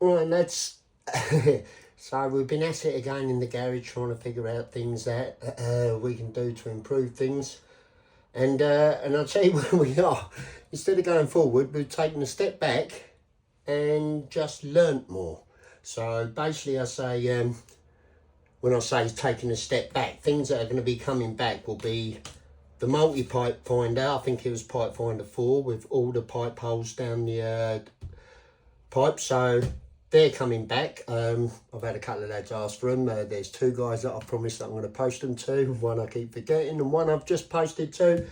Right, lads. So we've been at it again in the garage trying to figure out things that we can do to improve things. And I'll tell you where we are. Instead of going forward, we've taken a step back and just learnt more. So basically I say, when I say taking a step back, things that are going to be coming back will be the multi-pipe finder. I think it was pipe finder 4 with all the pipe holes down the pipe. So they're coming back. I've had a couple of lads ask for them. There's 2 guys that I promised that I'm going to post them to. One I keep forgetting and one I've just posted to.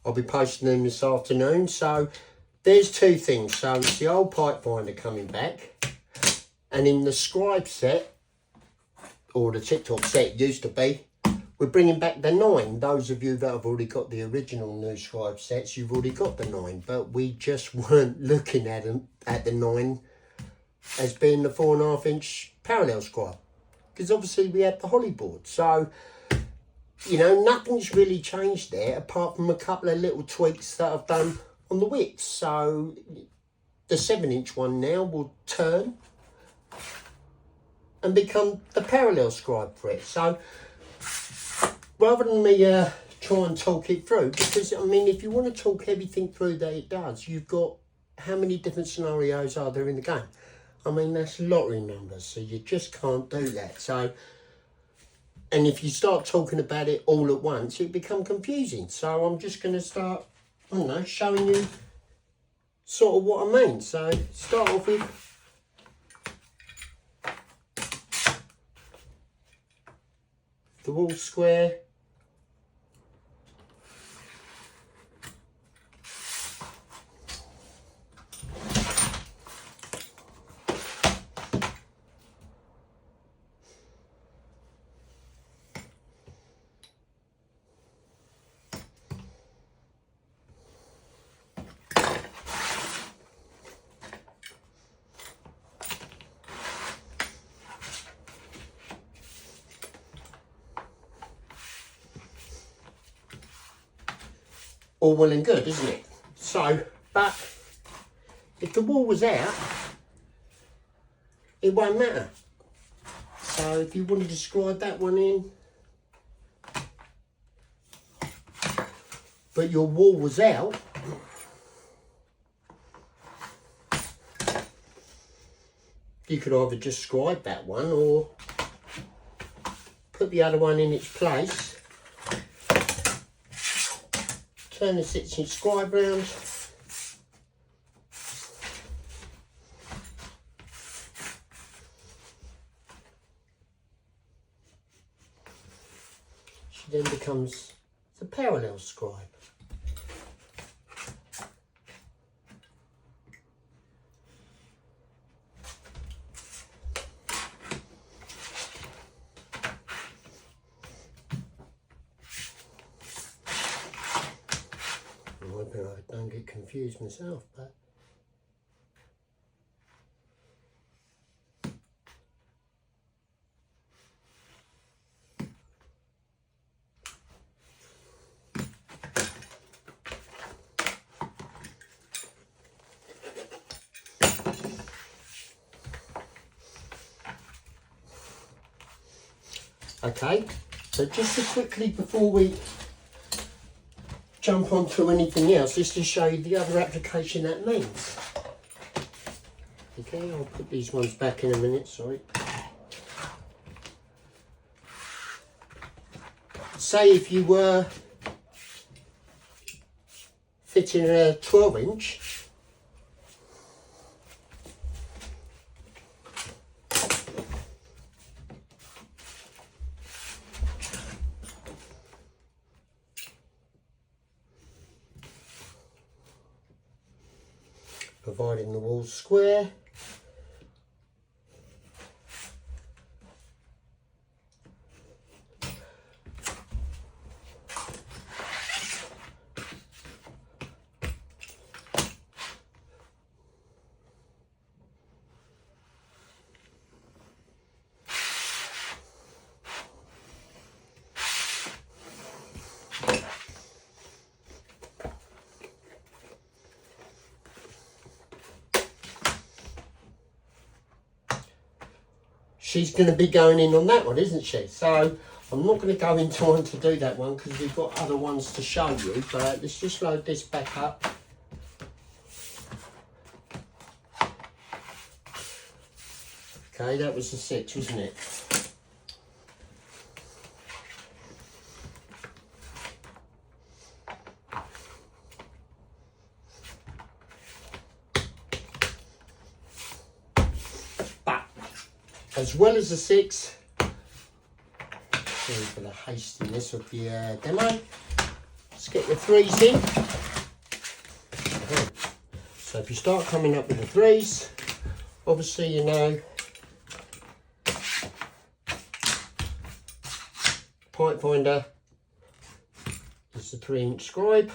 I'll be posting them this afternoon. So there's 2 things. So it's the old pipe finder coming back. And in the scribe set, or the TikTok set used to be, we're bringing back the 9. Those of you that have already got the original new scribe sets, you've already got the 9. But we just weren't looking at them at the 9 as being the 4.5 inch parallel scribe, because obviously we had the holly board. So, you know, nothing's really changed there apart from a couple of little tweaks that I've done on the widths. So the 7-inch one now will turn and become the parallel scribe for it. So rather than me try and talk it through, because I mean, if you want to talk everything through that it does, you've got, how many different scenarios are there in the game? I mean, that's lottery numbers, so you just can't do that. So, and if you start talking about it all at once, it become confusing. So I'm just going to start, I don't know, showing you sort of what I mean. So start off with the wall square. All well and good, isn't it? So, but if the wall was out, it won't matter. So if you wanted to scribe that one in, but your wall was out, you could either just scribe that one or put the other one in its place. Turn the 6-inch scribe round. She then becomes the parallel scribe. I don't get confused myself, but okay, so just to quickly, before we jump onto anything else, just to show you the other application that means. Okay, I'll put these ones back in a minute, sorry. Say if you were fitting a 12-inch, providing the wall square. she's going to be going in on that one, isn't she? So I'm not going to go in time to do that one because we've got other ones to show you, but let's just load this back up. Okay, that was the 6, wasn't it? But as well as the 6, sorry for the hastiness of the demo, let's get the 3s in. So if you start coming up with the 3s, obviously you know pipe finder is the 3-inch scribe.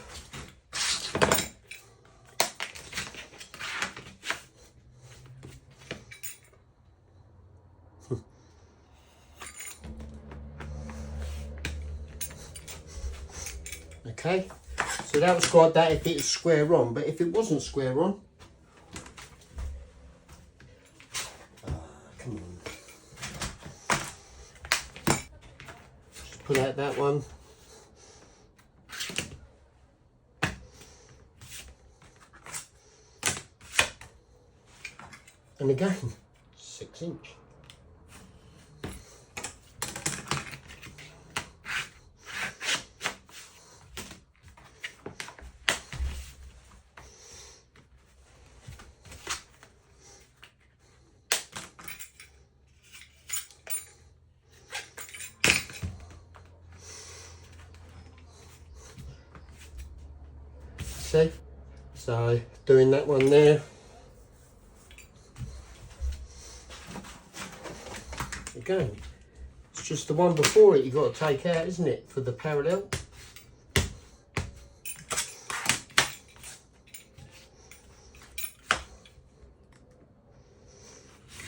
Okay, so that was quite that if it was square on, but if it wasn't square on, come on, just pull out that one. And again, 6-inch. See? So doing that one there. Again, it's just the one before it you've got to take out, isn't it, for the parallel.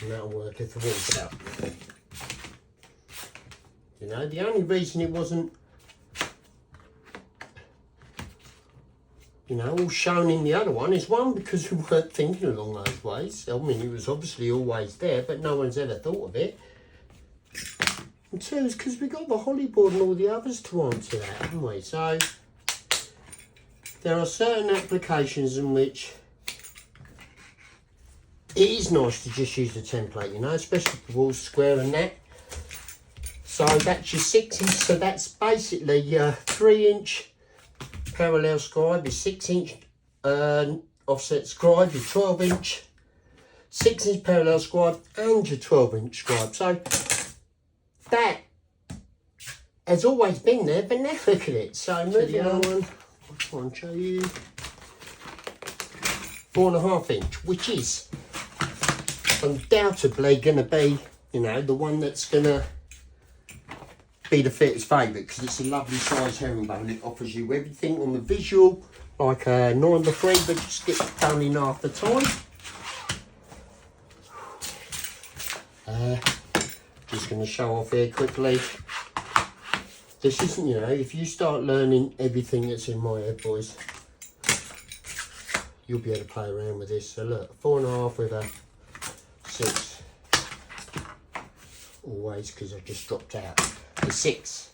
And that'll work if the wall's out. You know, the only reason it wasn't, you know, all shown in the other one is one, because we weren't thinking along those ways. I mean, it was obviously always there, but no one's ever thought of it. And 2 is because we got the holly board and all the others to answer that, haven't we? So there are certain applications in which it is nice to just use the template, you know, especially the walls square and that. So that's your 6-inch. So that's basically your 3-inch parallel scribe, your 6-inch offset scribe, your 12-inch 6-inch parallel scribe, and your 12-inch scribe. So that has always been there, but now look at it. So moving on, I'll try and show you 4.5-inch, which is undoubtedly going to be, you know, the one that's going to be the fitter's favourite, because it's a lovely size herringbone. It offers you everything on the visual, like a 9x3, but just gets done in half the time. Just going to show off here quickly. This isn't, you know, if you start learning everything that's in my head, boys, you'll be able to play around with this. So look, 4.5 with a 6. Always, because I've just dropped out. The 6.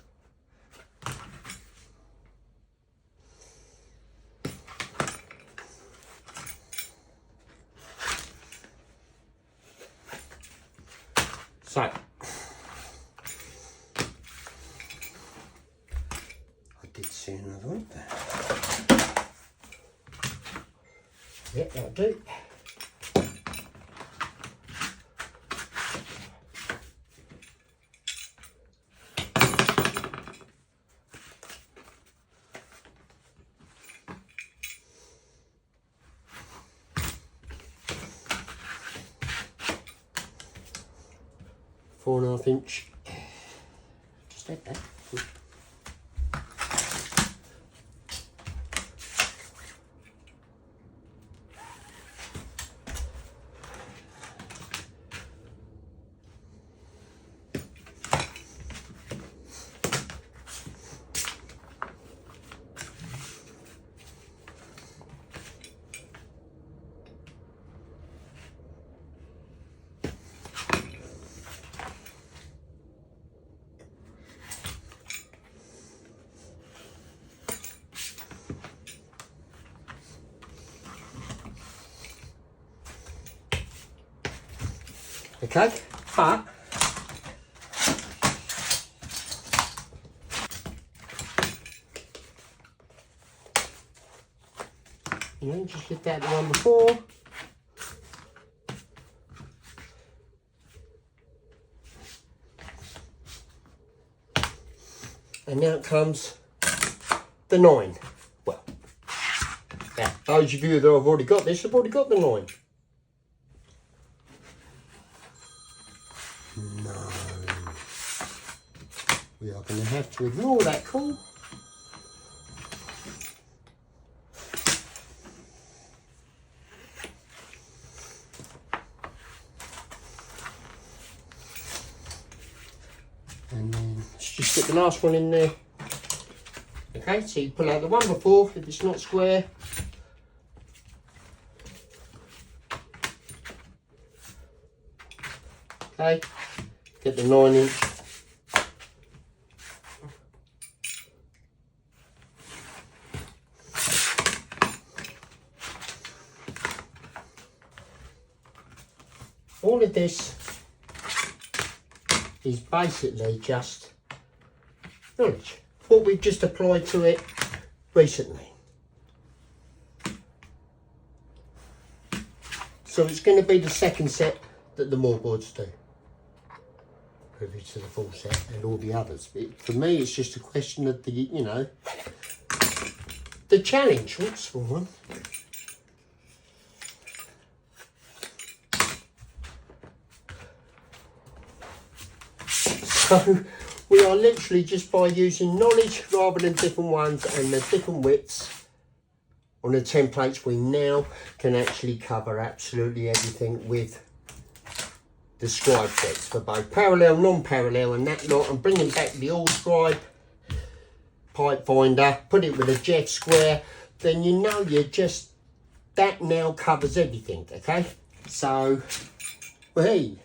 So, I did see another one there. Yep, that'll do. .5-inch. Just like that. Okay, but you know, just get that the one before. And now comes the 9. Well, now, those of you that have already got this have already got the 9. No. We are going to have to ignore that call. And then let's just get the last one in there. Okay, so you pull out the one before if it's not square. Okay, get the 9-inch. All of this is basically just knowledge, what we've just applied to it recently. So it's going to be the second set that the MawBoards do, privy to the full set and all the others. For me, it's just a question of the, you know, the challenge. What's the one? So we are literally just by using knowledge rather than different ones and the different widths on the templates, we now can actually cover absolutely everything with the scribe sets for both parallel, non-parallel and that lot, and bringing back the ALLSCRIBE pipe finder, put it with a jet square, then you know you're just, that now covers everything, okay? So, well, hey.